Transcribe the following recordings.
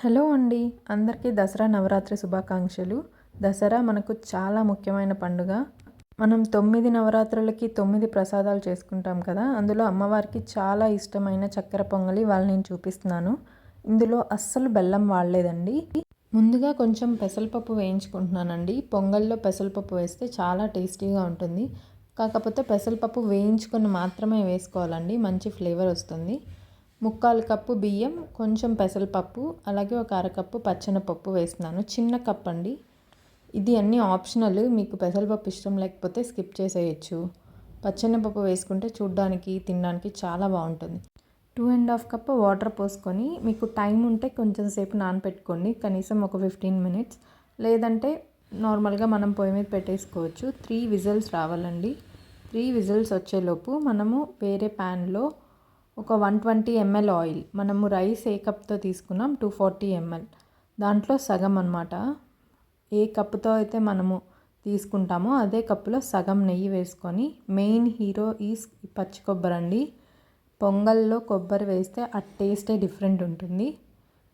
Hello అండి, అందరికీ దసరా నవరాత్రి శుభాకాంక్షలు. దసరా మనకు చాలా ముఖ్యమైన పండుగ. మనం 9 నవరాత్రులకి 9 ప్రసాదాలు చేసుకుంటాం కదా. అందులో అమ్మవారికి చాలా ఇష్టమైన చక్కెర పొంగలి ఇవాళ నేను చూపిస్తున్నాను. ఇందులో అస్సలు బెల్లం వాడలేదండి. ముందుగా కొంచెం పెసరపప్పు వేయించుకుంటున్నానండి. పొంగల్లో పెసరపప్పు వేస్తే చాలా టేస్టీగా ఉంటుంది. కాకపోతే పెసరపప్పు వేయించుకొని మాత్రమే వేసుకోవాలండి, మంచి ఫ్లేవర్ వస్తుంది. 3/4 కప్పు బియ్యం, కొంచెం పెసరపప్పు, అలాగే ఒక అరకప్పు పచ్చెనపప్పు వేస్తున్నాను. చిన్న కప్ అండి. ఇది అన్నీ ఆప్షనల్, మీకు పెసరపప్పు ఇష్టం లేకపోతే స్కిప్ చేసేయచ్చు. పచ్చెనపప్పు వేసుకుంటే చూడ్డానికి తినడానికి చాలా బాగుంటుంది. 2.5 కప్ వాటర్ పోసుకొని, మీకు టైం ఉంటే కొంచెం సేపు నానపెట్టుకోండి, కనీసం ఒక 15 మినిట్స్. లేదంటే నార్మల్గా మనం పొయ్యి మీద పెట్టేసుకోవచ్చు. 3 విజిల్స్ రావాలండి. 3 విజిల్స్ వచ్చేలోపు మనము వేరే ప్యాన్లో ఒక 120 ml ఆయిల్, మనము రైస్ ఏ కప్తో తీసుకున్నాం 240 ml, దాంట్లో సగం అన్నమాట. ఏ కప్పుతో అయితే మనము తీసుకుంటామో అదే కప్పులో సగం నెయ్యి వేసుకొని, మెయిన్ హీరో ఈస్ పచ్చి కొబ్బరి అండి. పొంగల్లో కొబ్బరి వేస్తే ఆ టేస్టే డిఫరెంట్ ఉంటుంది.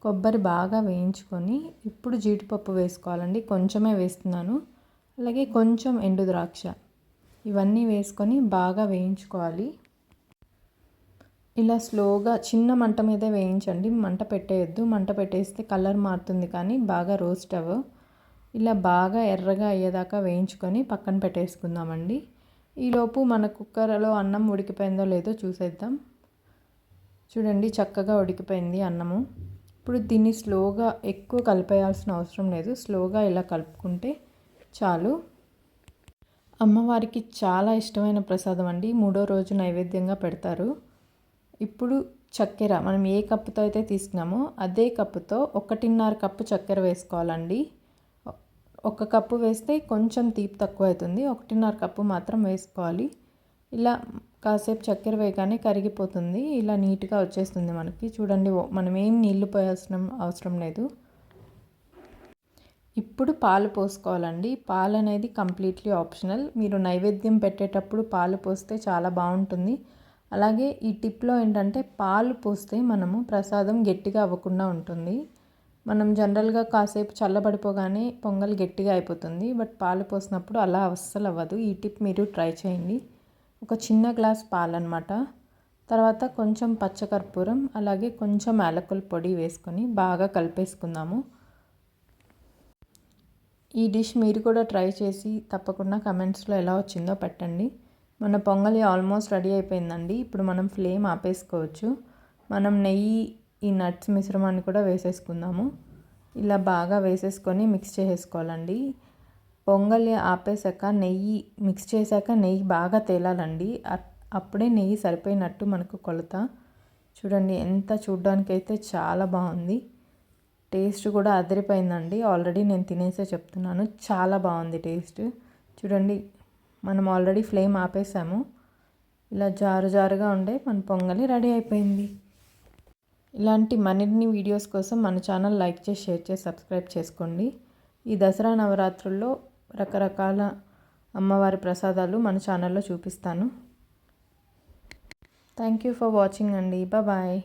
కొబ్బరి బాగా వేయించుకొని ఇప్పుడు జీడిపప్పు వేసుకోవాలండి. కొంచెమే వేస్తున్నాను. అలాగే కొంచెం ఎండు ద్రాక్ష, ఇవన్నీ వేసుకొని బాగా వేయించుకోవాలి. ఇలా స్లోగా చిన్న మంట మీదే వేయించండి, మంట పెట్టేయద్దు. మంట పెట్టేస్తే కలర్ మారుతుంది కానీ బాగా రోస్ట్ అవ్వవు. ఇలా బాగా ఎర్రగా అయ్యేదాకా వేయించుకొని పక్కన పెట్టేసుకుందామండి. ఈలోపు మన కుక్కర్లో అన్నం ఉడికిపోయిందో లేదో చూసేద్దాం. చూడండి, చక్కగా ఉడికిపోయింది అన్నము. ఇప్పుడు దీన్ని స్లోగా, ఎక్కువ కలిపేయాల్సిన అవసరం లేదు, స్లోగా ఇలా కలుపుకుంటే చాలు. అమ్మవారికి చాలా ఇష్టమైన ప్రసాదం అండి. 3వ రోజు నైవేద్యంగా పెడతారు. ఇప్పుడు చక్కెర మనం ఏ కప్పుతో అయితే తీసుకున్నామో అదే కప్పుతో 1.5 కప్పు చక్కెర వేసుకోవాలండి. 1 కప్పు వేస్తే కొంచెం తీపి తక్కువ అవుతుంది, 1.5 కప్పు మాత్రం వేసుకోవాలి. ఇలా కాసేపు చక్కెర వేయగానే కరిగిపోతుంది, ఇలా నీట్గా వచ్చేస్తుంది మనకి. చూడండి, మనం ఏం నీళ్లు పోయాల్సిన అవసరం లేదు. ఇప్పుడు పాలు పోసుకోవాలండి. పాలు అనేది కంప్లీట్లీ ఆప్షనల్. మీరు నైవేద్యం పెట్టేటప్పుడు పాలు పోస్తే చాలా బాగుంటుంది. అలాగే ఈ టిప్లో ఏంటంటే, పాలు పోస్తే మనము ప్రసాదం గట్టిగా అవ్వకుండా ఉంటుంది. మనం జనరల్గా కాసేపు చల్లబడిపోగానే పొంగల్ గట్టిగా అయిపోతుంది, బట్ పాలు పోసినప్పుడు అలా అస్సలు అవ్వదు. ఈ టిప్ మీరు ట్రై చేయండి. ఒక చిన్న గ్లాస్ పాలు అన్నమాట. తర్వాత కొంచెం పచ్చకర్పూరం, అలాగే కొంచెం యాలకుల పొడి వేసుకొని బాగా కలిపేసుకుందాము. ఈ డిష్ మీరు కూడా ట్రై చేసి తప్పకుండా కమెంట్స్లో ఎలా వచ్చిందో పెట్టండి. మన పొంగలి ఆల్మోస్ట్ రెడీ అయిపోయిందండి. ఇప్పుడు మనం ఫ్లేమ్ ఆపేసుకోవచ్చు. మనం నెయ్యి, ఈ నట్స్ మిశ్రమాన్ని కూడా వేసేసుకుందాము. ఇలా బాగా వేసేసుకొని మిక్స్ చేసేసుకోవాలండి. పొంగలి ఆపేసాక నెయ్యి మిక్స్ చేశాక నెయ్యి బాగా తేలాలండి. అప్పుడే నెయ్యి సరిపోయినట్టు మనకు కొలత. చూడండి, ఎంత చూడ్డానికైతే చాలా బాగుంది. టేస్ట్ కూడా అదిరిపోయిందండి. ఆల్రెడీ నేను తినేసే చెప్తున్నాను, చాలా బాగుంది టేస్ట్. చూడండి, మనం ఆల్రెడీ ఫ్లేమ్ ఆపేసాము. ఇలా జారుగా ఉండే మన పొంగలి రెడీ అయిపోయింది. ఇలాంటి మరిన్ని వీడియోస్ కోసం మన ఛానల్ లైక్ చేసి, షేర్ చేసి, సబ్స్క్రైబ్ చేసుకోండి. ఈ దసరా నవరాత్రుల్లో రకరకాల అమ్మవారి ప్రసాదాలు మన ఛానల్లో చూపిస్తాను. థ్యాంక్ యూ ఫర్ వాచింగ్ అండి. బాయ్.